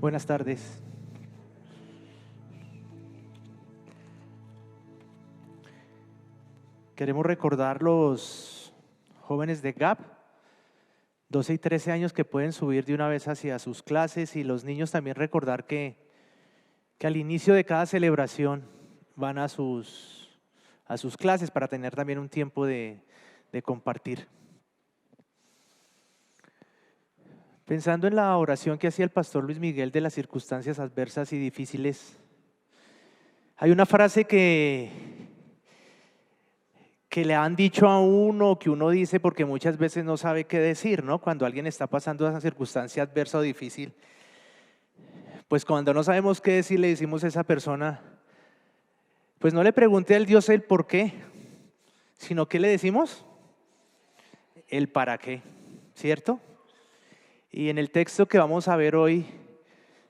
Buenas tardes. Queremos recordar los jóvenes de GAP, 12 y 13 años, que pueden subir de una vez hacia sus clases, y los niños también recordar que al inicio de cada celebración van a sus clases para tener también un tiempo de compartir. Pensando en la oración que hacía el pastor Luis Miguel de las circunstancias adversas y difíciles, hay una frase que le han dicho a uno, que uno dice porque muchas veces no sabe qué decir, ¿no? Cuando alguien está pasando esa circunstancia adversa o difícil, pues cuando no sabemos qué decir, le decimos a esa persona, pues no le pregunte al Dios el por qué, sino ¿qué le decimos? El para qué, ¿cierto? Y en el texto que vamos a ver hoy,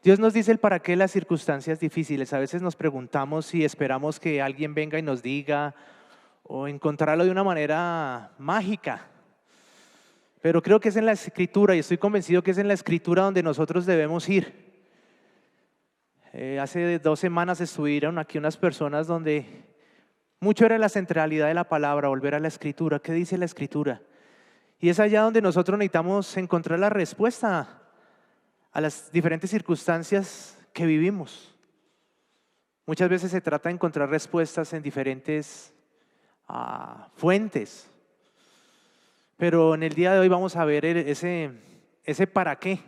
Dios nos dice el para qué de las circunstancias difíciles. A veces nos preguntamos si esperamos que alguien venga y nos diga, o encontrarlo de una manera mágica. Pero creo que es en la Escritura, y estoy convencido que es en la Escritura donde nosotros debemos ir. Hace 2 semanas estuvieron aquí unas personas donde mucho era la centralidad de la palabra, volver a la Escritura. ¿Qué dice la Escritura? Y es allá donde nosotros necesitamos encontrar la respuesta a las diferentes circunstancias que vivimos. Muchas veces se trata de encontrar respuestas en diferentes fuentes, pero en el día de hoy vamos a ver ese para qué.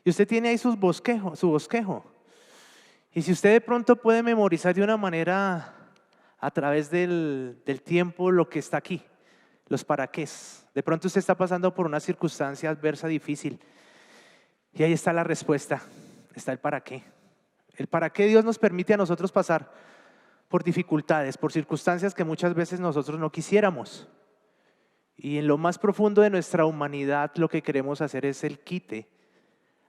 Y usted tiene ahí su bosquejo, y si usted de pronto puede memorizar de una manera a través del tiempo lo que está aquí, los para qués. De pronto usted está pasando por una circunstancia adversa difícil, y ahí está la respuesta, está el para qué. El para qué Dios nos permite a nosotros pasar por dificultades, por circunstancias que muchas veces nosotros no quisiéramos. Y en lo más profundo de nuestra humanidad lo que queremos hacer es el quite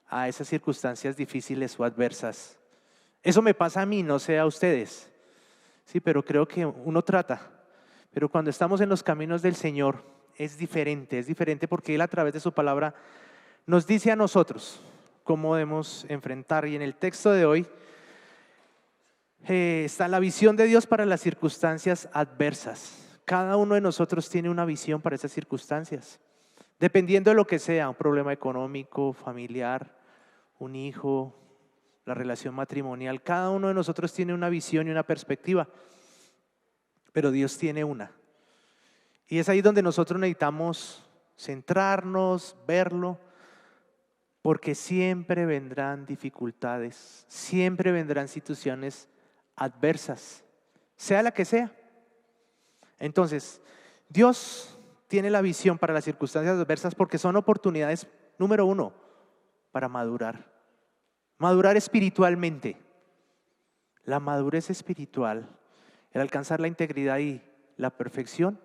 a esas circunstancias difíciles o adversas. Eso me pasa a mí, no sé a ustedes. Sí, pero creo que uno trata. Pero cuando estamos en los caminos del Señor es diferente porque Él a través de su palabra nos dice a nosotros cómo debemos enfrentar. Y en el texto de hoy está la visión de Dios para las circunstancias adversas. Cada uno de nosotros tiene una visión para esas circunstancias, dependiendo de lo que sea: un problema económico, familiar, un hijo, la relación matrimonial. Cada uno de nosotros tiene una visión y una perspectiva, pero Dios tiene una. Y es ahí donde nosotros necesitamos centrarnos, verlo, porque siempre vendrán dificultades, siempre vendrán situaciones adversas, sea la que sea. Entonces, Dios tiene la visión para las circunstancias adversas porque son oportunidades, número 1, para madurar espiritualmente. La madurez espiritual, el alcanzar la integridad y la perfección,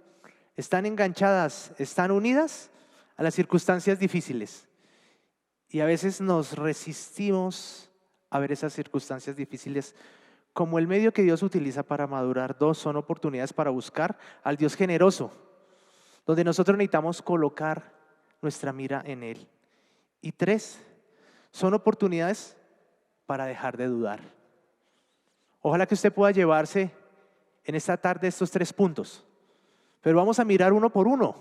están enganchadas, están unidas a las circunstancias difíciles. Y a veces nos resistimos a ver esas circunstancias difíciles como el medio que Dios utiliza para madurar. 2, son oportunidades para buscar al Dios generoso, donde nosotros necesitamos colocar nuestra mira en Él. Y 3, son oportunidades para dejar de dudar. Ojalá que usted pueda llevarse en esta tarde estos 3 puntos, pero vamos a mirar uno por uno.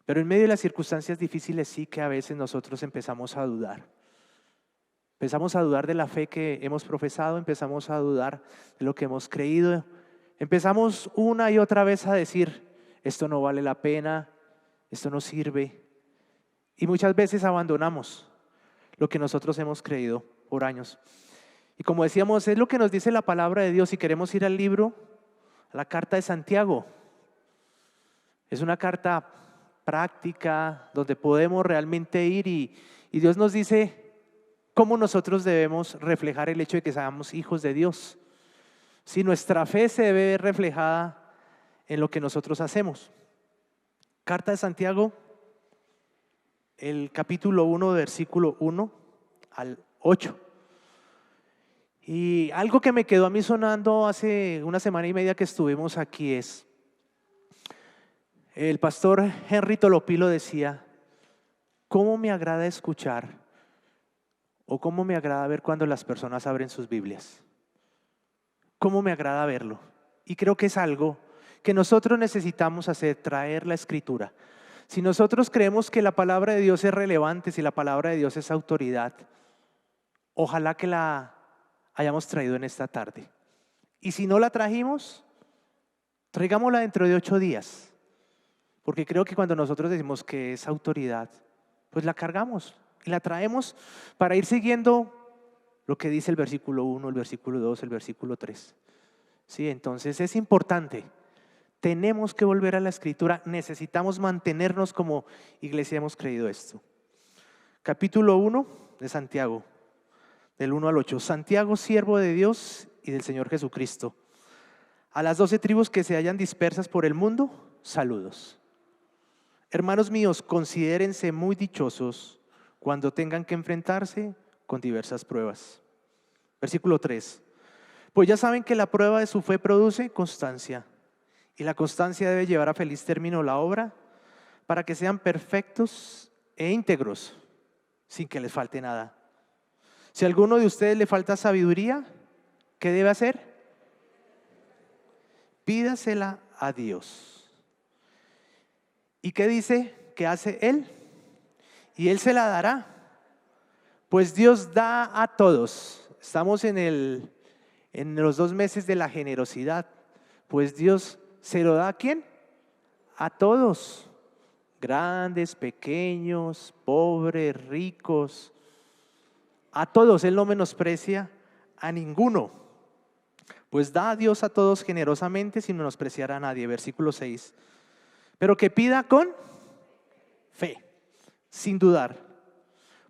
Pero en medio de las circunstancias difíciles sí que a veces nosotros empezamos a dudar. Empezamos a dudar de la fe que hemos profesado, empezamos a dudar de lo que hemos creído. Empezamos una y otra vez a decir, esto no vale la pena, esto no sirve. Y muchas veces abandonamos lo que nosotros hemos creído por años. Y como decíamos, es lo que nos dice la palabra de Dios. Si queremos ir al libro, a la carta de Santiago, es una carta práctica donde podemos realmente ir y Dios nos dice cómo nosotros debemos reflejar el hecho de que seamos hijos de Dios. Si nuestra fe se debe ver reflejada en lo que nosotros hacemos. Carta de Santiago, el capítulo 1, versículo 1 al 8. Y algo que me quedó a mí sonando hace 1 semana y media que estuvimos aquí es, el pastor Henry Tolopilo decía, ¿cómo me agrada escuchar ¿O cómo me agrada ver cuando las personas abren sus Biblias? ¿Cómo me agrada verlo? Y creo que es algo que nosotros necesitamos hacer, traer la Escritura. Si nosotros creemos que la palabra de Dios es relevante, si la palabra de Dios es autoridad, ojalá que la hayamos traído en esta tarde. Y si no la trajimos, traigámosla dentro de 8 días. Porque creo que cuando nosotros decimos que es autoridad, pues la cargamos y la traemos para ir siguiendo lo que dice el versículo 1, el versículo 2, el versículo 3. Sí, entonces es importante. Tenemos que volver a la Escritura. Necesitamos mantenernos como iglesia. Hemos creído esto. Capítulo 1 de Santiago, del 1 al 8. Santiago, siervo de Dios y del Señor Jesucristo. A las 12 tribus que se hallan dispersas por el mundo, saludos. Hermanos míos, considérense muy dichosos cuando tengan que enfrentarse con diversas pruebas. Versículo 3. Pues ya saben que la prueba de su fe produce constancia, y la constancia debe llevar a feliz término la obra, para que sean perfectos e íntegros, sin que les falte nada. Si a alguno de ustedes le falta sabiduría, ¿qué debe hacer? Pídasela a Dios. ¿Y qué dice que hace Él? Y Él se la dará. Pues Dios da a todos. Estamos en los 2 meses de la generosidad. Pues Dios se lo da ¿a quién? A todos. Grandes, pequeños, pobres, ricos. A todos. Él no menosprecia a ninguno. Pues da a Dios a todos generosamente sin menospreciar a nadie. Versículo 6. Pero que pida con fe, sin dudar.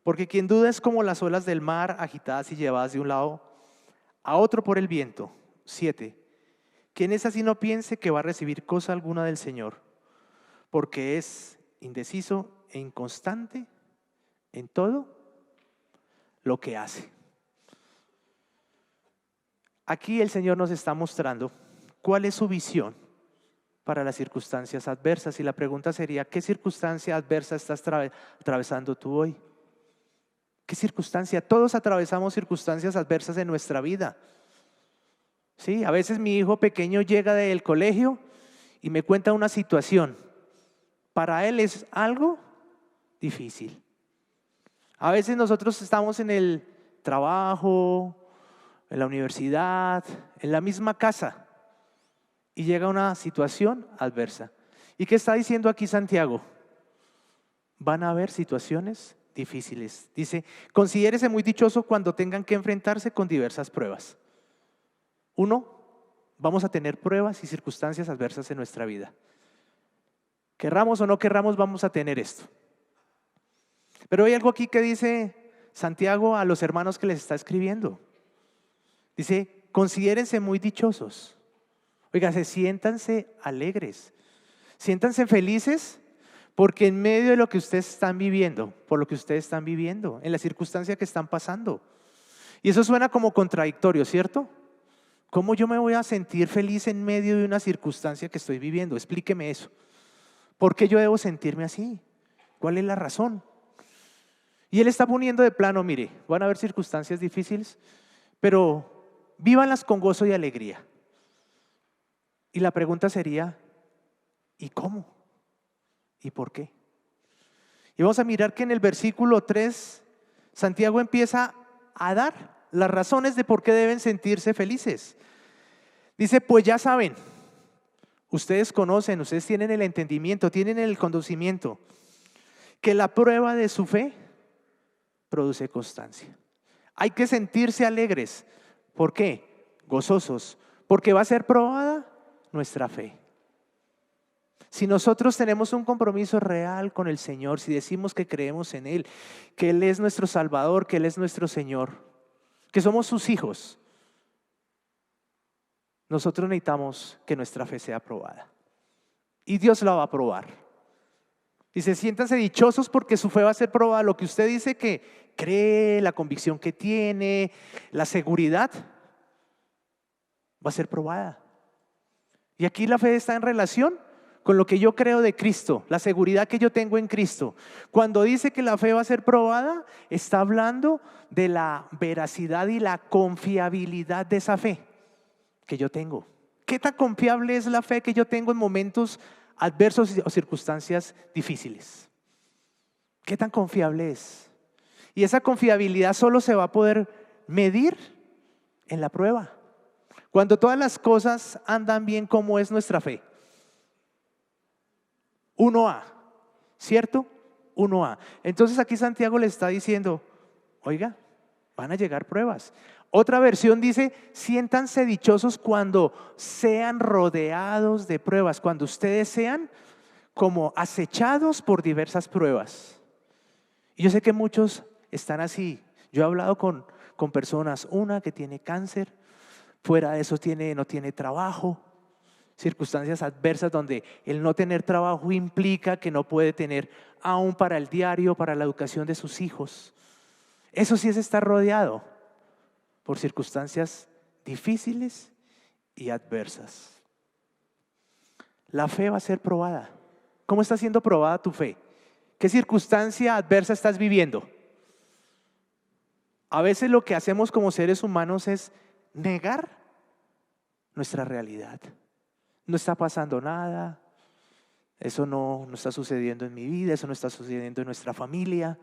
Porque quien duda es como las olas del mar agitadas y llevadas de un lado a otro por el viento. 7. Quien es así no piense que va a recibir cosa alguna del Señor, porque es indeciso e inconstante en todo lo que hace. Aquí el Señor nos está mostrando cuál es su visión para las circunstancias adversas. Y la pregunta sería, ¿qué circunstancia adversa estás atravesando tú hoy? ¿Qué circunstancia? Todos atravesamos circunstancias adversas en nuestra vida. Sí, a veces mi hijo pequeño llega del colegio y me cuenta una situación. Para él es algo difícil. A veces nosotros estamos en el trabajo, en la universidad, en la misma casa, y llega una situación adversa. ¿Y qué está diciendo aquí Santiago? Van a haber situaciones difíciles. Dice, considérese muy dichoso cuando tengan que enfrentarse con diversas pruebas. 1, vamos a tener pruebas y circunstancias adversas en nuestra vida. Querramos o no querramos, vamos a tener esto. Pero hay algo aquí que dice Santiago a los hermanos que les está escribiendo. Dice, considérense muy dichosos. Oiga, siéntanse alegres, siéntanse felices, porque en medio de lo que ustedes están viviendo, por lo que ustedes están viviendo, en la circunstancia que están pasando. Y eso suena como contradictorio, ¿cierto? ¿Cómo yo me voy a sentir feliz en medio de una circunstancia que estoy viviendo? Explíqueme eso. ¿Por qué yo debo sentirme así? ¿Cuál es la razón? Y él está poniendo de plano, mire, van a haber circunstancias difíciles, pero vívanlas con gozo y alegría. Y la pregunta sería, ¿y cómo? ¿Y por qué? Y vamos a mirar que en el versículo 3, Santiago empieza a dar las razones de por qué deben sentirse felices. Dice, pues ya saben, ustedes conocen, ustedes tienen el entendimiento, tienen el conocimiento, que la prueba de su fe produce constancia. Hay que sentirse alegres. ¿Por qué? Gozosos. Porque va a ser probada nuestra fe. Si nosotros tenemos un compromiso real con el Señor, si decimos que creemos en Él, que Él es nuestro Salvador, que Él es nuestro Señor, que somos sus hijos, nosotros necesitamos que nuestra fe sea probada. Y Dios la va a probar. Dice, siéntanse dichosos porque su fe va a ser probada. Lo que usted dice que cree, la convicción que tiene, la seguridad, va a ser probada. Y aquí la fe está en relación con lo que yo creo de Cristo, la seguridad que yo tengo en Cristo. Cuando dice que la fe va a ser probada, está hablando de la veracidad y la confiabilidad de esa fe que yo tengo. ¿Qué tan confiable es la fe que yo tengo en momentos adversos o circunstancias difíciles? ¿Qué tan confiable es? Y esa confiabilidad solo se va a poder medir en la prueba. Cuando todas las cosas andan bien, ¿cómo es nuestra fe? 1A, ¿cierto? 1A. Entonces aquí Santiago le está diciendo, oiga, van a llegar pruebas. Otra versión dice, siéntanse dichosos cuando sean rodeados de pruebas, cuando ustedes sean como acechados por diversas pruebas. Y yo sé que muchos están así. Yo he hablado con personas, una que tiene cáncer, fuera de eso no tiene trabajo, circunstancias adversas donde el no tener trabajo implica que no puede tener aún para el diario, para la educación de sus hijos. Eso sí es estar rodeado por circunstancias difíciles y adversas. La fe va a ser probada. ¿Cómo está siendo probada tu fe? ¿Qué circunstancia adversa estás viviendo? A veces lo que hacemos como seres humanos es negar nuestra realidad. No está pasando nada, eso no está sucediendo en mi vida, eso no está sucediendo en nuestra familia.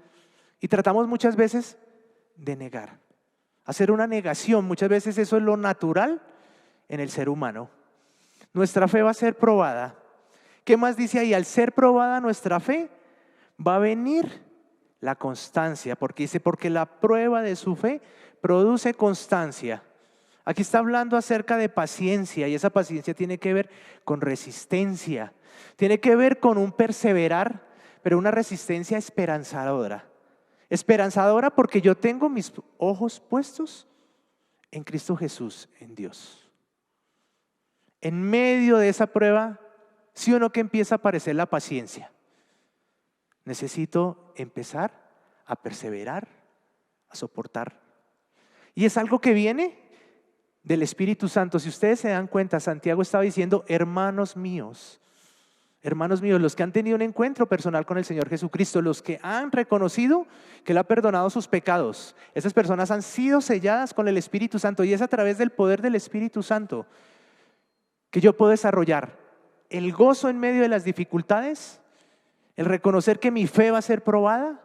Y tratamos muchas veces de negar, hacer una negación. Muchas veces eso es lo natural en el ser humano. Nuestra fe va a ser probada. ¿Qué más dice ahí? Al ser probada nuestra fe, va a venir la constancia, porque dice, porque la prueba de su fe produce constancia. Aquí está hablando acerca de paciencia, y esa paciencia tiene que ver con resistencia, tiene que ver con un perseverar, pero una resistencia esperanzadora. Esperanzadora porque yo tengo mis ojos puestos en Cristo Jesús, en Dios. En medio de esa prueba, ¿sí o no que empieza a aparecer la paciencia? Necesito empezar a perseverar, a soportar. Y es algo que viene del Espíritu Santo. Si ustedes se dan cuenta, Santiago estaba diciendo, hermanos míos, los que han tenido un encuentro personal con el Señor Jesucristo, los que han reconocido que Él ha perdonado sus pecados, esas personas han sido selladas con el Espíritu Santo, y es a través del poder del Espíritu Santo que yo puedo desarrollar el gozo en medio de las dificultades, el reconocer que mi fe va a ser probada,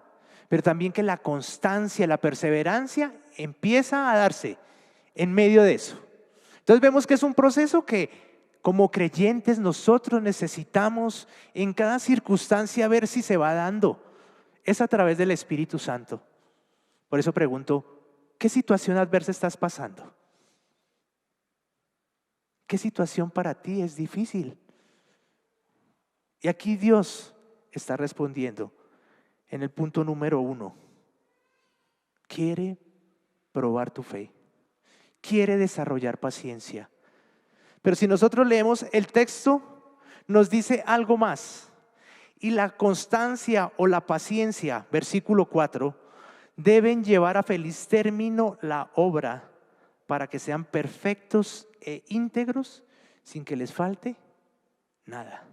pero también que la constancia, la perseverancia empieza a darse en medio de eso. Entonces vemos que es un proceso que como creyentes nosotros necesitamos en cada circunstancia ver si se va dando. Es a través del Espíritu Santo. Por eso pregunto, ¿qué situación adversa estás pasando? ¿Qué situación para ti es difícil? Y aquí Dios está respondiendo en el punto número 1. Quiere probar tu fe. Quiere desarrollar paciencia. Pero si nosotros leemos el texto, nos dice algo más. Y la constancia o la paciencia, versículo 4, deben llevar a feliz término la obra para que sean perfectos e íntegros sin que les falte nada.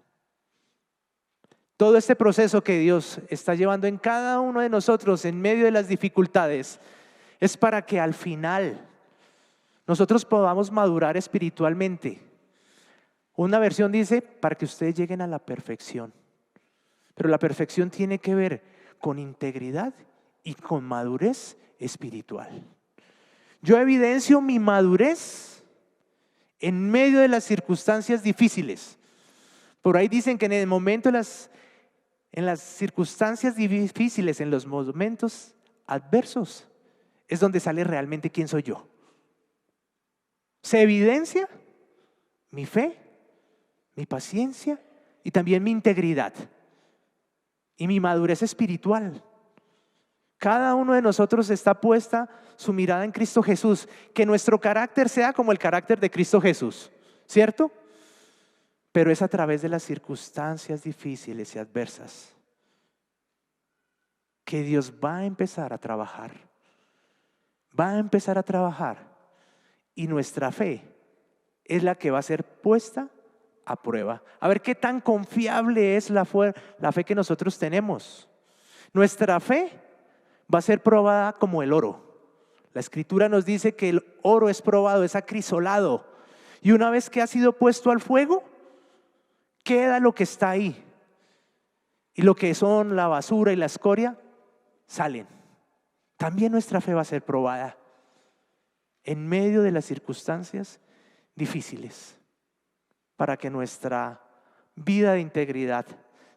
Todo este proceso que Dios está llevando en cada uno de nosotros en medio de las dificultades es para que al final nosotros podamos madurar espiritualmente. Una versión dice para que ustedes lleguen a la perfección, pero la perfección tiene que ver con integridad y con madurez espiritual. Yo evidencio mi madurez en medio de las circunstancias difíciles. Por ahí dicen que en el momento en las circunstancias difíciles, en los momentos adversos, es donde sale realmente quién soy yo. Se evidencia mi fe, mi paciencia y también mi integridad y mi madurez espiritual. Cada uno de nosotros está puesta su mirada en Cristo Jesús, que nuestro carácter sea como el carácter de Cristo Jesús, ¿cierto? Pero es a través de las circunstancias difíciles y adversas que Dios va a empezar a trabajar. Va a empezar a trabajar y nuestra fe es la que va a ser puesta a prueba. A ver qué tan confiable es la fe que nosotros tenemos. Nuestra fe va a ser probada como el oro. La Escritura nos dice que el oro es probado, es acrisolado. Y una vez que ha sido puesto al fuego, queda lo que está ahí. Y lo que son la basura y la escoria, salen. También nuestra fe va a ser probada en medio de las circunstancias difíciles, para que nuestra vida de integridad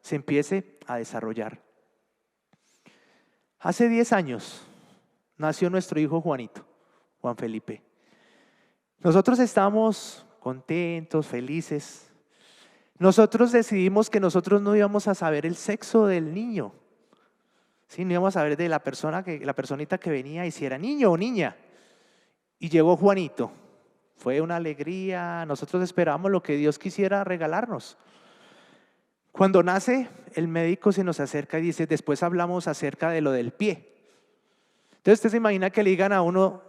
se empiece a desarrollar. Hace 10 años nació nuestro hijo Juanito, Juan Felipe. Nosotros estamos contentos, felices. Nosotros decidimos que nosotros no íbamos a saber el sexo del niño. Sí, no íbamos a saber de la personita que venía y si era niño o niña. Y llegó Juanito. Fue una alegría. Nosotros esperábamos lo que Dios quisiera regalarnos. Cuando nace, el médico se nos acerca y dice, después hablamos acerca de lo del pie. Entonces usted se imagina que le digan a uno,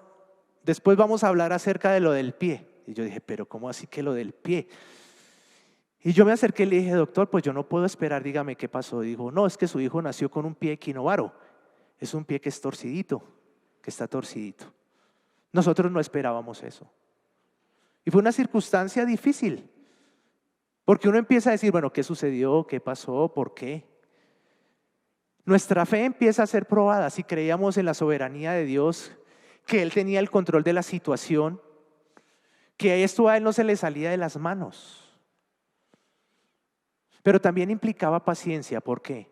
después vamos a hablar acerca de lo del pie. Y yo dije, pero ¿cómo así que lo del pie? Y yo me acerqué y le dije, doctor, pues yo no puedo esperar, dígame qué pasó. Dijo, no, es que su hijo nació con un pie equinovaro. Es un pie que es torcidito, que está torcidito. Nosotros no esperábamos eso. Y fue una circunstancia difícil. Porque uno empieza a decir, bueno, ¿qué sucedió? ¿Qué pasó? ¿Por qué? Nuestra fe empieza a ser probada. Si creíamos en la soberanía de Dios, que Él tenía el control de la situación, que esto a Él no se le salía de las manos. Pero también implicaba paciencia. ¿Por qué?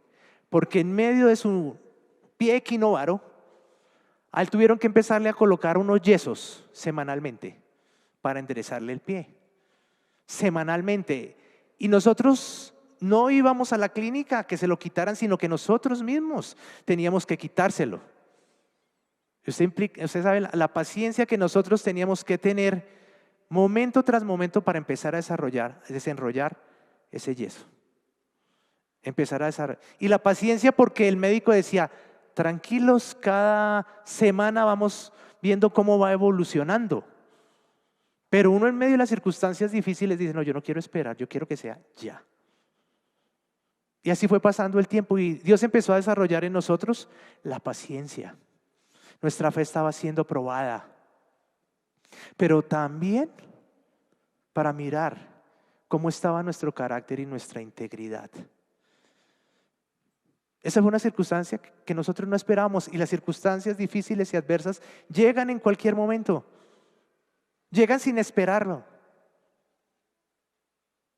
Porque en medio de su pie equinovaro, a él tuvieron que empezarle a colocar unos yesos semanalmente para enderezarle el pie. Semanalmente. Y nosotros no íbamos a la clínica a que se lo quitaran, sino que nosotros mismos teníamos que quitárselo. Usted sabe la paciencia que nosotros teníamos que tener momento tras momento para empezar a desenrollar ese yeso. Empezar a desarrollar. Y la paciencia porque el médico decía, tranquilos, cada semana vamos viendo cómo va evolucionando. Pero uno en medio de las circunstancias difíciles dice, no, yo no quiero esperar, yo quiero que sea ya. Y así fue pasando el tiempo y Dios empezó a desarrollar en nosotros la paciencia. Nuestra fe estaba siendo probada. Pero también para mirar cómo estaba nuestro carácter y nuestra integridad. Esa fue una circunstancia que nosotros no esperábamos y las circunstancias difíciles y adversas llegan en cualquier momento. Llegan sin esperarlo.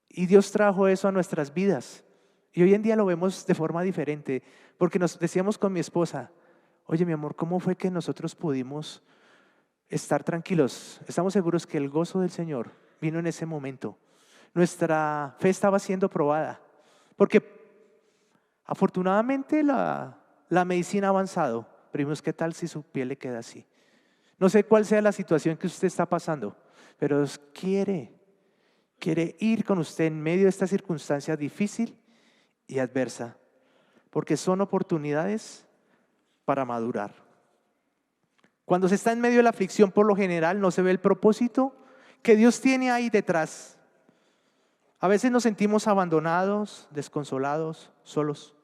Y Dios trajo eso a nuestras vidas. Y hoy en día lo vemos de forma diferente. Porque nos decíamos con mi esposa, oye mi amor, ¿cómo fue que nosotros pudimos estar tranquilos? Estamos seguros que el gozo del Señor vino en ese momento. Nuestra fe estaba siendo probada. Porque afortunadamente la medicina ha avanzado, pero vimos qué tal si su piel le queda así. No sé cuál sea la situación que usted está pasando, pero Dios quiere ir con usted en medio de esta circunstancia difícil y adversa, porque son oportunidades para madurar. Cuando se está en medio de la aflicción, por lo general no se ve el propósito que Dios tiene ahí detrás. A veces nos sentimos abandonados, desconsolados, solos.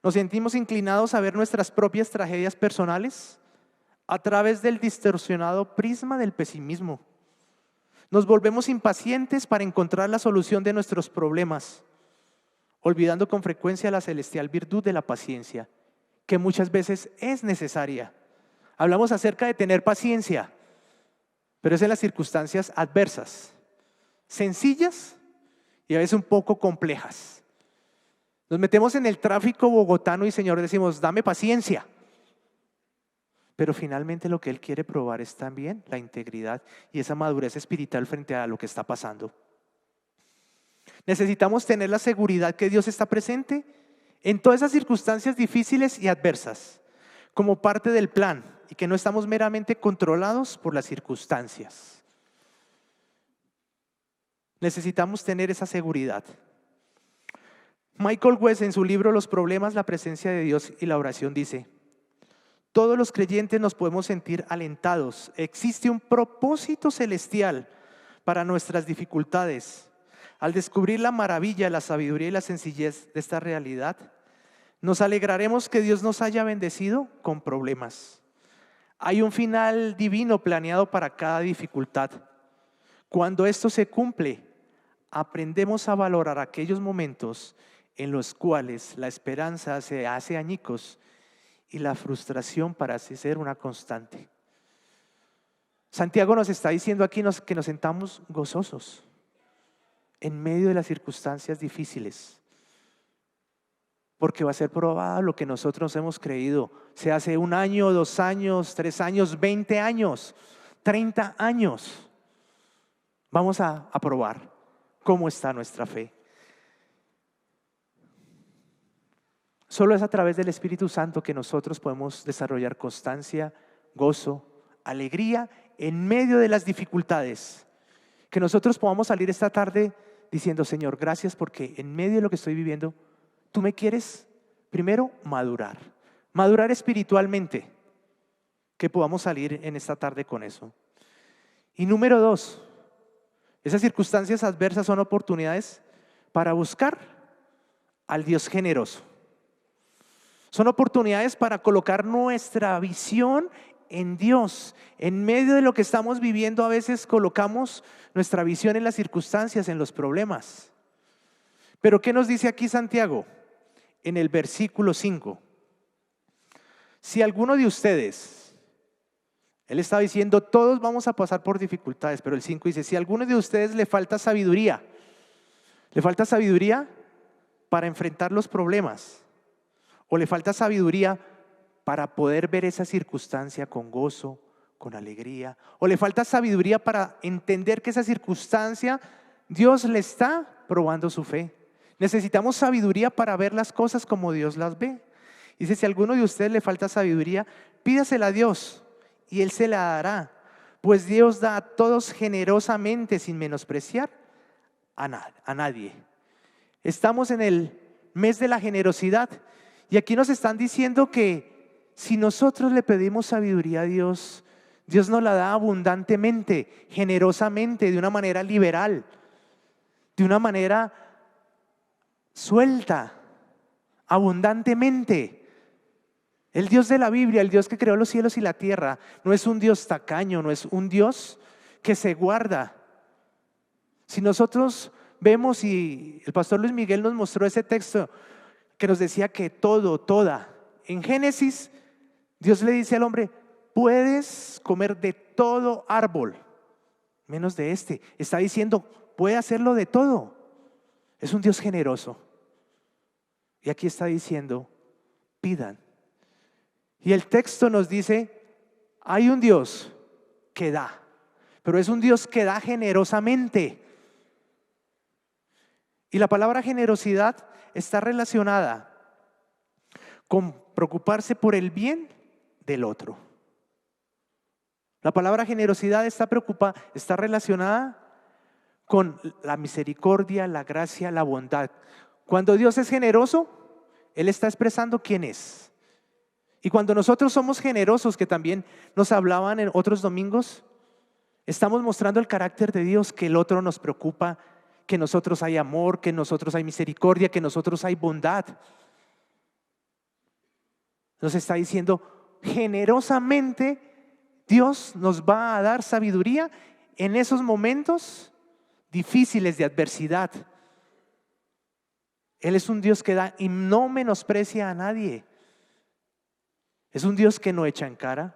Nos sentimos inclinados a ver nuestras propias tragedias personales a través del distorsionado prisma del pesimismo. Nos volvemos impacientes para encontrar la solución de nuestros problemas, olvidando con frecuencia la celestial virtud de la paciencia, que muchas veces es necesaria. Hablamos acerca de tener paciencia, pero es en las circunstancias adversas, sencillas y a veces un poco complejas. Nos metemos en el tráfico bogotano y Señor decimos, dame paciencia. Pero finalmente lo que Él quiere probar es también la integridad y esa madurez espiritual frente a lo que está pasando. Necesitamos tener la seguridad que Dios está presente en todas esas circunstancias difíciles y adversas, como parte del plan, y que no estamos meramente controlados por las circunstancias. Necesitamos tener esa seguridad. Michael West en su libro Los problemas, la presencia de Dios y la oración dice, todos los creyentes nos podemos sentir alentados. Existe un propósito celestial para nuestras dificultades. Al descubrir la maravilla, la sabiduría y la sencillez de esta realidad, nos alegraremos que Dios nos haya bendecido con problemas. Hay un final divino planeado para cada dificultad. Cuando esto se cumple, aprendemos a valorar aquellos momentos en los cuales la esperanza se hace añicos y la frustración parece ser una constante. Santiago nos está diciendo aquí que nos sentamos gozosos en medio de las circunstancias difíciles, porque va a ser probado lo que nosotros hemos creído, sea hace 1 año, 2 años, 3 años, 20 años, 30 años. Vamos a probar cómo está nuestra fe. Solo es a través del Espíritu Santo que nosotros podemos desarrollar constancia, gozo, alegría en medio de las dificultades. Que nosotros podamos salir esta tarde diciendo: Señor, gracias porque en medio de lo que estoy viviendo, tú me quieres primero madurar espiritualmente. Que podamos salir en esta tarde con eso. Y número 2, esas circunstancias adversas son oportunidades para buscar al Dios generoso. Son oportunidades para colocar nuestra visión en Dios. En medio de lo que estamos viviendo, a veces colocamos nuestra visión en las circunstancias, en los problemas. Pero ¿qué nos dice aquí Santiago? En el versículo 5. Si alguno de ustedes, él está diciendo, todos vamos a pasar por dificultades, pero el 5 dice, si a alguno de ustedes le falta sabiduría para enfrentar los problemas, o le falta sabiduría para poder ver esa circunstancia con gozo, con alegría, o le falta sabiduría para entender que esa circunstancia Dios le está probando su fe. Necesitamos sabiduría para ver las cosas como Dios las ve. Dice, si a alguno de ustedes le falta sabiduría, pídasela a Dios y Él se la dará, pues Dios da a todos generosamente sin menospreciar a nadie. Estamos en el mes de la generosidad y aquí nos están diciendo que si nosotros le pedimos sabiduría a Dios, Dios nos la da abundantemente, generosamente, de una manera liberal, de una manera suelta, abundantemente. El Dios de la Biblia, el Dios que creó los cielos y la tierra, no es un Dios tacaño, no es un Dios que se guarda. Si nosotros vemos, y el pastor Luis Miguel nos mostró ese texto que nos decía que toda. En Génesis, Dios le dice al hombre, puedes comer de todo árbol, menos de este. Está diciendo, puede hacerlo de todo. Es un Dios generoso. Y aquí está diciendo, pidan. Y el texto nos dice, hay un Dios que da, pero es un Dios que da generosamente. Y la palabra generosidad está relacionada con preocuparse por el bien del otro. La palabra generosidad está relacionada con la misericordia, la gracia, la bondad. Cuando Dios es generoso, Él está expresando quién es. Y cuando nosotros somos generosos, que también nos hablaban en otros domingos, estamos mostrando el carácter de Dios, que el otro nos preocupa, que en nosotros hay amor, que en nosotros hay misericordia, que en nosotros hay bondad. Nos está diciendo, generosamente Dios nos va a dar sabiduría en esos momentos difíciles de adversidad. Él es un Dios que da y no menosprecia a nadie. Es un Dios que no echa en cara.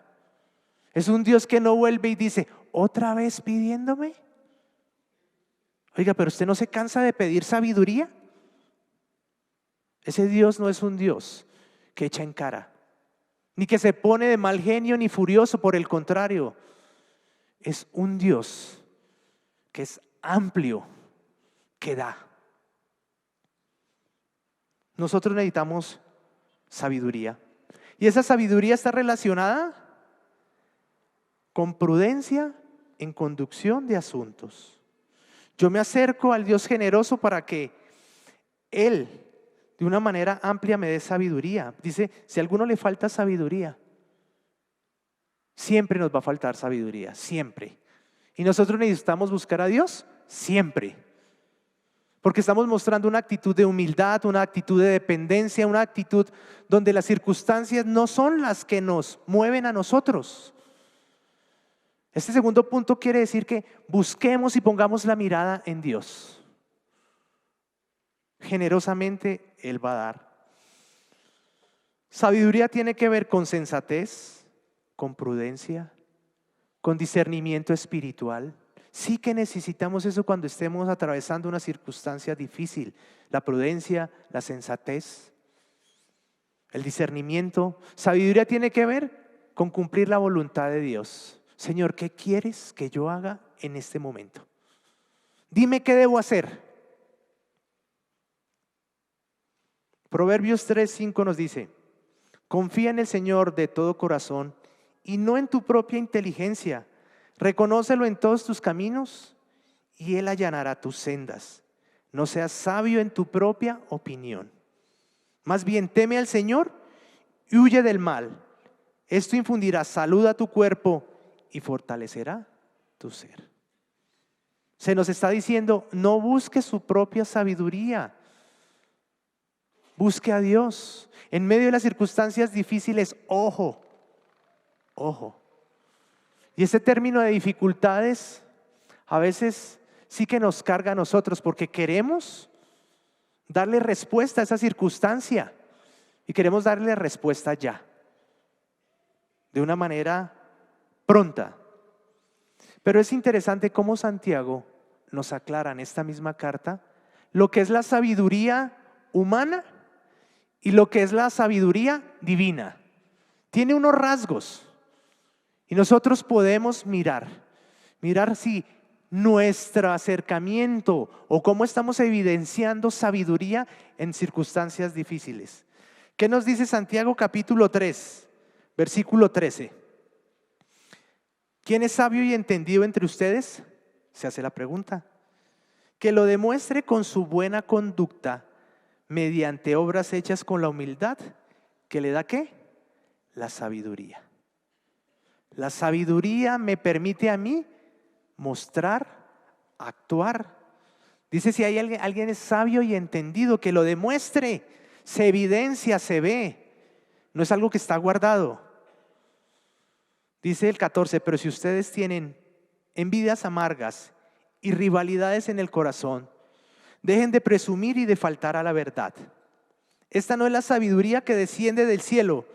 Es un Dios que no vuelve y dice, ¿otra vez pidiéndome? Oiga, pero usted no se cansa de pedir sabiduría. Ese Dios no es un Dios que echa en cara, ni que se pone de mal genio ni furioso, por el contrario. Es un Dios que es amplio, que da. Nosotros necesitamos sabiduría. Y esa sabiduría está relacionada con prudencia en conducción de asuntos. Yo me acerco al Dios generoso para que Él, de una manera amplia, me dé sabiduría. Dice, si a alguno le falta sabiduría, siempre nos va a faltar sabiduría, siempre. Y nosotros necesitamos buscar a Dios siempre. Porque estamos mostrando una actitud de humildad, una actitud de dependencia, una actitud donde las circunstancias no son las que nos mueven a nosotros. Este segundo punto quiere decir que busquemos y pongamos la mirada en Dios. Generosamente Él va a dar. Sabiduría tiene que ver con sensatez, con prudencia, con discernimiento espiritual. Sí que necesitamos eso cuando estemos atravesando una circunstancia difícil. La prudencia, la sensatez, el discernimiento. Sabiduría tiene que ver con cumplir la voluntad de Dios. Señor, ¿qué quieres que yo haga en este momento? Dime qué debo hacer. Proverbios 3:5 nos dice: confía en el Señor de todo corazón y no en tu propia inteligencia. Reconócelo en todos tus caminos y Él allanará tus sendas. No seas sabio en tu propia opinión. Más bien teme al Señor y huye del mal. Esto infundirá salud a tu cuerpo y fortalecerá tu ser. Se nos está diciendo, no busque su propia sabiduría. Busque a Dios. En medio de las circunstancias difíciles, ojo. Y ese término de dificultades a veces sí que nos carga a nosotros porque queremos darle respuesta a esa circunstancia y queremos darle respuesta ya, de una manera pronta. Pero es interesante cómo Santiago nos aclara en esta misma carta lo que es la sabiduría humana y lo que es la sabiduría divina. Tiene unos rasgos y nosotros podemos mirar si nuestro acercamiento o cómo estamos evidenciando sabiduría en circunstancias difíciles. ¿Qué nos dice Santiago capítulo 3, versículo 13? ¿Quién es sabio y entendido entre ustedes? Se hace la pregunta. Que lo demuestre con su buena conducta mediante obras hechas con la humildad que le da ¿qué? La sabiduría. La sabiduría me permite a mí mostrar, actuar. Dice, si hay alguien es sabio y entendido, que lo demuestre, se evidencia, se ve. No es algo que está guardado. Dice el 14, pero si ustedes tienen envidias amargas y rivalidades en el corazón, dejen de presumir y de faltar a la verdad. Esta no es la sabiduría que desciende del cielo,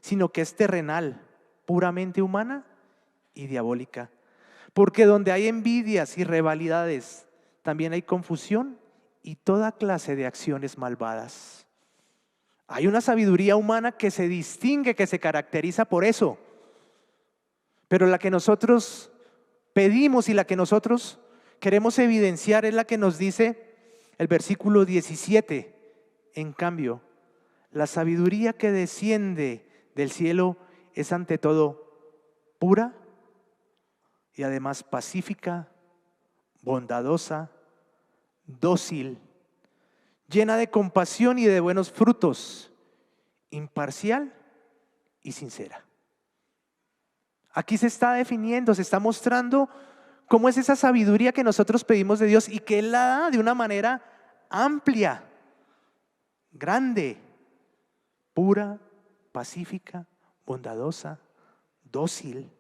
sino que es terrenal, puramente humana y diabólica. Porque donde hay envidias y rivalidades, también hay confusión y toda clase de acciones malvadas. Hay una sabiduría humana que se distingue, que se caracteriza por eso. Pero la que nosotros pedimos y la que nosotros queremos evidenciar es la que nos dice el versículo 17. En cambio, la sabiduría que desciende del cielo es ante todo pura y además pacífica, bondadosa, dócil, llena de compasión y de buenos frutos, imparcial y sincera. Aquí se está definiendo, se está mostrando cómo es esa sabiduría que nosotros pedimos de Dios y que Él la da de una manera amplia, grande, pura, pacífica, bondadosa, dócil,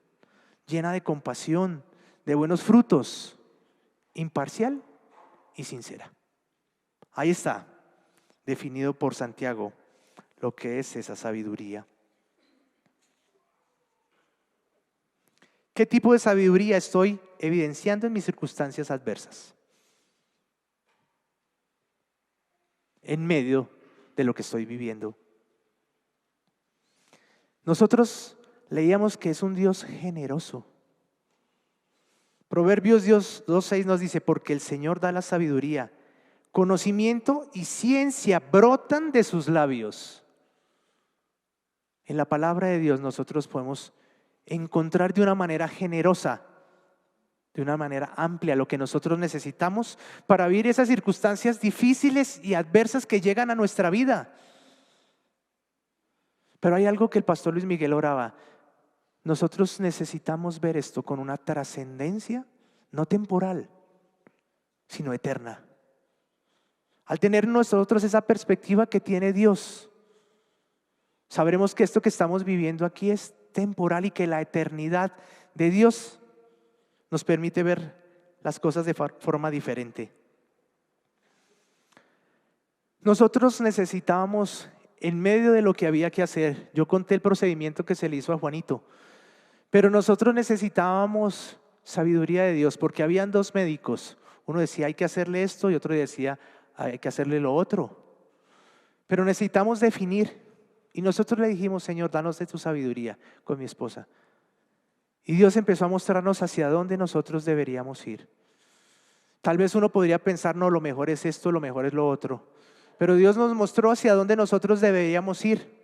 llena de compasión, de buenos frutos, imparcial y sincera. Ahí está, definido por Santiago, lo que es esa sabiduría. ¿Qué tipo de sabiduría estoy evidenciando en mis circunstancias adversas? En medio de lo que estoy viviendo. Nosotros leíamos que es un Dios generoso. Proverbios 2:6 nos dice, porque el Señor da la sabiduría, conocimiento y ciencia brotan de sus labios. En la palabra de Dios nosotros podemos encontrar de una manera generosa, de una manera amplia, lo que nosotros necesitamos para vivir esas circunstancias difíciles y adversas que llegan a nuestra vida. Pero hay algo que el pastor Luis Miguel oraba. Nosotros necesitamos ver esto con una trascendencia, no temporal, sino eterna. al tener nosotros esa perspectiva que tiene Dios, sabremos que esto que estamos viviendo aquí es temporal y que la eternidad de Dios nos permite ver las cosas de forma diferente. Nosotros necesitábamos, en medio de lo que había que hacer, yo conté el procedimiento que se le hizo a Juanito, pero nosotros necesitábamos sabiduría de Dios, porque habían dos médicos. Uno decía hay que hacerle esto y otro decía hay que hacerle lo otro. Pero necesitamos definir. Y nosotros le dijimos, Señor, danos de tu sabiduría con mi esposa. Y Dios empezó a mostrarnos hacia dónde nosotros deberíamos ir. Tal vez uno podría pensar, no, lo mejor es esto, lo mejor es lo otro. Pero Dios nos mostró hacia dónde nosotros deberíamos ir.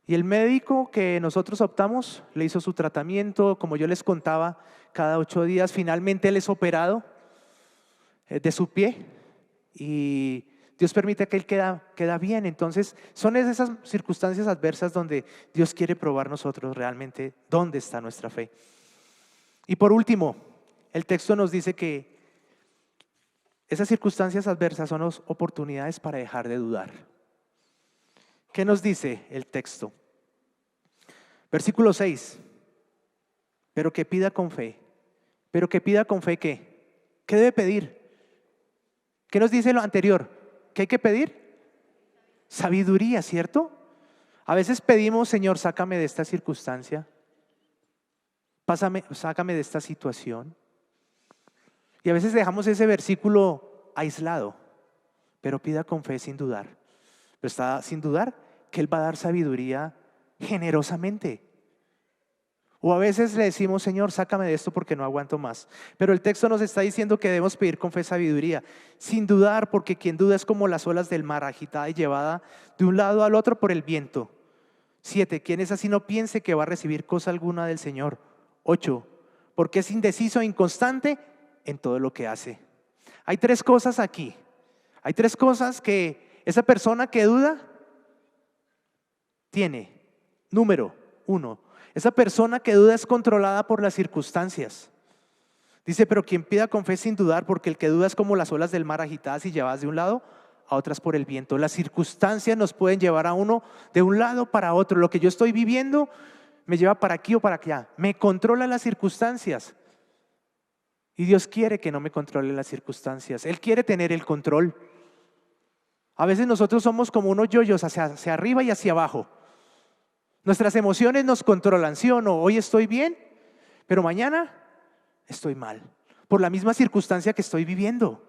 Y el médico que nosotros optamos le hizo su tratamiento, como yo les contaba, cada 8 días. Finalmente él es operado de su pie y Dios permite que él queda bien. Entonces son esas circunstancias adversas donde Dios quiere probar nosotros realmente dónde está nuestra fe. Y por último, el texto nos dice que esas circunstancias adversas son las oportunidades para dejar de dudar. ¿Qué nos dice el texto? Versículo 6. Pero que pida con fe. Pero que pida con fe, ¿qué? ¿Qué debe pedir? ¿Qué nos dice lo anterior? ¿Qué hay que pedir? Sabiduría, ¿cierto? A veces pedimos, Señor, sácame de esta circunstancia. Sácame de esta situación. Y a veces dejamos ese versículo aislado. Pero pida con fe sin dudar. Pero está sin dudar que Él va a dar sabiduría generosamente. O a veces le decimos, Señor, sácame de esto porque no aguanto más. Pero el texto nos está diciendo que debemos pedir con fe sabiduría, sin dudar, porque quien duda es como las olas del mar, agitada y llevada de un lado al otro por el viento. 7. Quien es así no piense que va a recibir cosa alguna del Señor. 8. Porque es indeciso e inconstante en todo lo que hace. Hay 3 cosas aquí. Hay 3 cosas que esa persona que duda tiene. Número 1. Esa persona que duda es controlada por las circunstancias. Dice, pero quien pida con fe sin dudar, porque el que duda es como las olas del mar agitadas y llevadas de un lado a otras por el viento. Las circunstancias nos pueden llevar a uno de un lado para otro. Lo que yo estoy viviendo me lleva para aquí o para allá. Me controla las circunstancias. Y Dios quiere que no me controle las circunstancias. Él quiere tener el control. A veces nosotros somos como unos yoyos hacia arriba y hacia abajo. Nuestras emociones nos controlan, ¿sí o no? Hoy estoy bien, pero mañana estoy mal, por la misma circunstancia que estoy viviendo.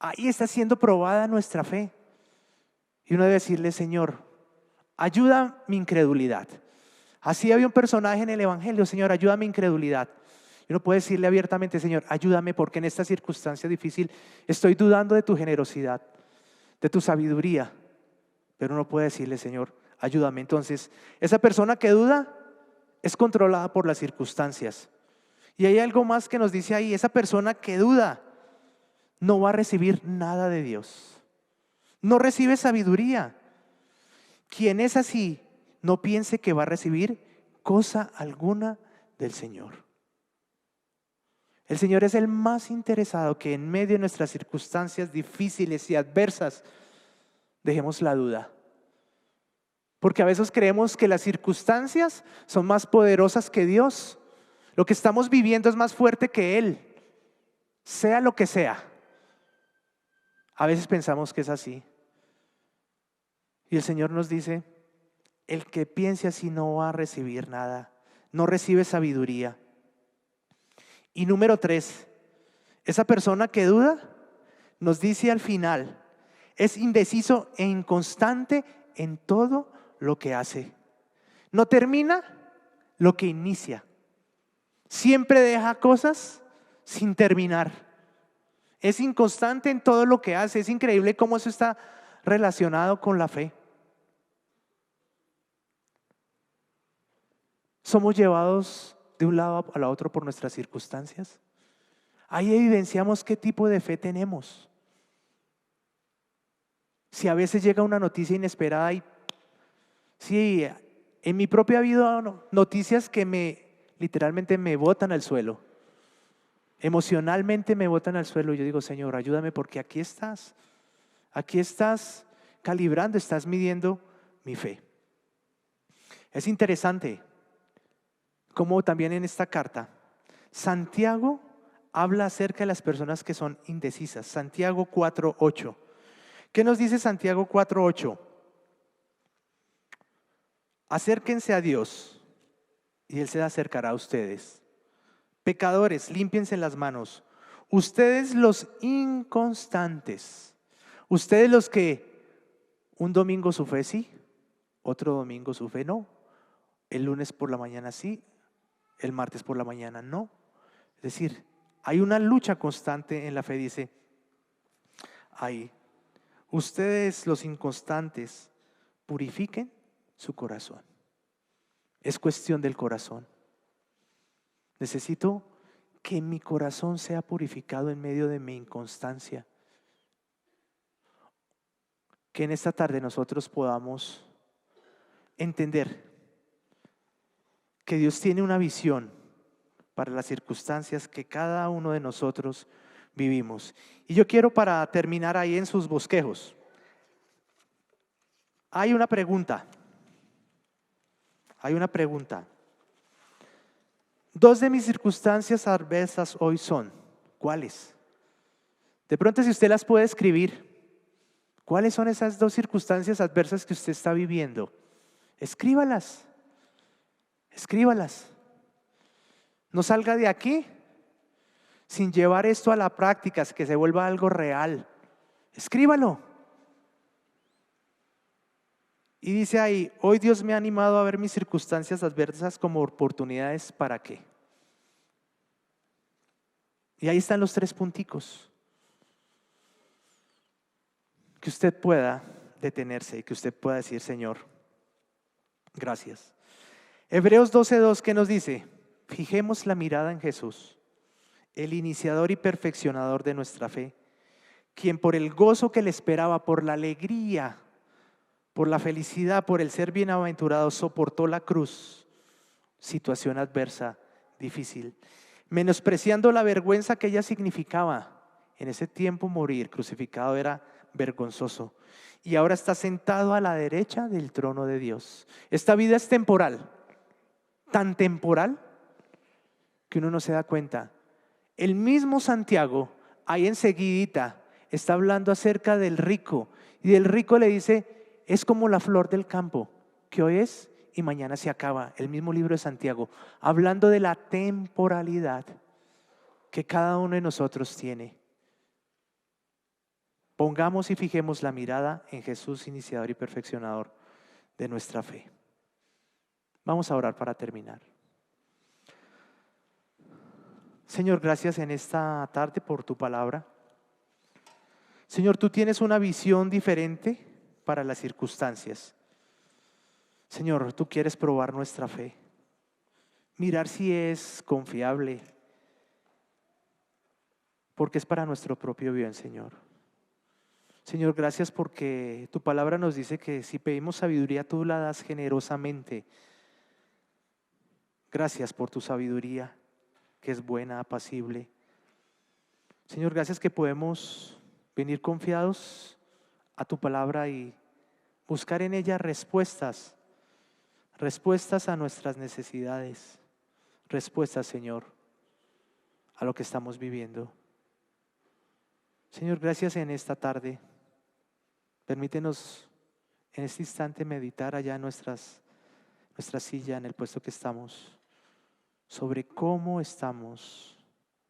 Ahí está siendo probada nuestra fe. Y uno debe decirle, Señor, ayuda mi incredulidad. Así había un personaje en el Evangelio, Señor, ayuda mi incredulidad. Y uno puede decirle abiertamente, Señor, ayúdame porque en esta circunstancia difícil estoy dudando de tu generosidad, de tu sabiduría. Pero uno puede decirle, Señor, ayúdame. Entonces, esa persona que duda es controlada por las circunstancias. Y hay algo más que nos dice ahí, esa persona que duda no va a recibir nada de Dios. No recibe sabiduría. Quien es así, no piense que va a recibir cosa alguna del Señor. El Señor es el más interesado que en medio de nuestras circunstancias difíciles y adversas dejemos la duda. Porque a veces creemos que las circunstancias son más poderosas que Dios. Lo que estamos viviendo es más fuerte que Él, sea lo que sea. A veces pensamos que es así. Y el Señor nos dice, el que piense así no va a recibir nada, no recibe sabiduría. Y número 3, esa persona que duda, nos dice al final, es indeciso e inconstante en todo lo que hace. No termina lo que inicia. Siempre deja cosas sin terminar. Es inconstante en todo lo que hace. Es increíble cómo eso está relacionado con la fe. Somos llevados de un lado al otro por nuestras circunstancias. Ahí evidenciamos qué tipo de fe tenemos. Si a veces llega una noticia inesperada y sí, en mi propia vida noticias que literalmente me botan al suelo. Emocionalmente me botan al suelo y yo digo, Señor, ayúdame porque aquí estás calibrando, estás midiendo mi fe. Es interesante cómo también en esta carta Santiago habla acerca de las personas que son indecisas. Santiago 4:8. ¿Qué nos dice Santiago 4:8? Acérquense a Dios y Él se acercará a ustedes. Pecadores, límpiense las manos. Ustedes los inconstantes. Ustedes los que un domingo su fe sí, otro domingo su fe no. El lunes por la mañana sí, el martes por la mañana no. Es decir, hay una lucha constante en la fe, dice ahí. Ustedes los inconstantes, purifiquen su corazón. Es cuestión del corazón. Necesito que mi corazón sea purificado en medio de mi inconstancia. Que en esta tarde nosotros podamos entender que Dios tiene una visión para las circunstancias que cada uno de nosotros vivimos. Y yo quiero, para terminar ahí en sus bosquejos, hay una pregunta. Dos de mis circunstancias adversas hoy son, ¿cuáles? De pronto, si usted las puede escribir, ¿cuáles son esas dos circunstancias adversas que usted está viviendo? Escríbalas. No salga de aquí sin llevar esto a la práctica, que se vuelva algo real. Escríbalo. Y dice ahí, hoy Dios me ha animado a ver mis circunstancias adversas como oportunidades. ¿Para qué? Y ahí están los 3 punticos. Que usted pueda detenerse y que usted pueda decir, Señor, gracias. Hebreos 12:2, ¿qué nos dice? Fijemos la mirada en Jesús, el iniciador y perfeccionador de nuestra fe, quien por el gozo que le esperaba, por la alegría, por la felicidad, por el ser bienaventurado, soportó la cruz, situación adversa, difícil, menospreciando la vergüenza que ella significaba. En ese tiempo morir crucificado era vergonzoso. Y ahora está sentado a la derecha del trono de Dios. Esta vida es temporal, tan temporal que uno no se da cuenta. El mismo Santiago, ahí enseguidita, está hablando acerca del rico. Y el rico le dice, es como la flor del campo, que hoy es y mañana se acaba. El mismo libro de Santiago, hablando de la temporalidad que cada uno de nosotros tiene. Pongamos y fijemos la mirada en Jesús, iniciador y perfeccionador de nuestra fe. Vamos a orar para terminar. Señor, gracias en esta tarde por tu palabra. Señor, tú tienes una visión diferente para las circunstancias. Señor, tú quieres probar nuestra fe, mirar si es confiable, porque es para nuestro propio bien, Señor. Señor, gracias porque tu palabra nos dice que si pedimos sabiduría, tú la das generosamente. Gracias por tu sabiduría, que es buena, apacible. Señor, gracias que podemos venir confiados a tu palabra y buscar en ella respuestas a nuestras necesidades, respuestas, Señor, a lo que estamos viviendo. Señor, gracias en esta tarde. Permítenos en este instante meditar allá en nuestra silla, en el puesto que estamos, sobre cómo estamos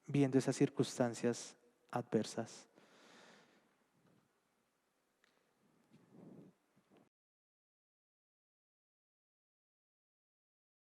viendo esas circunstancias adversas.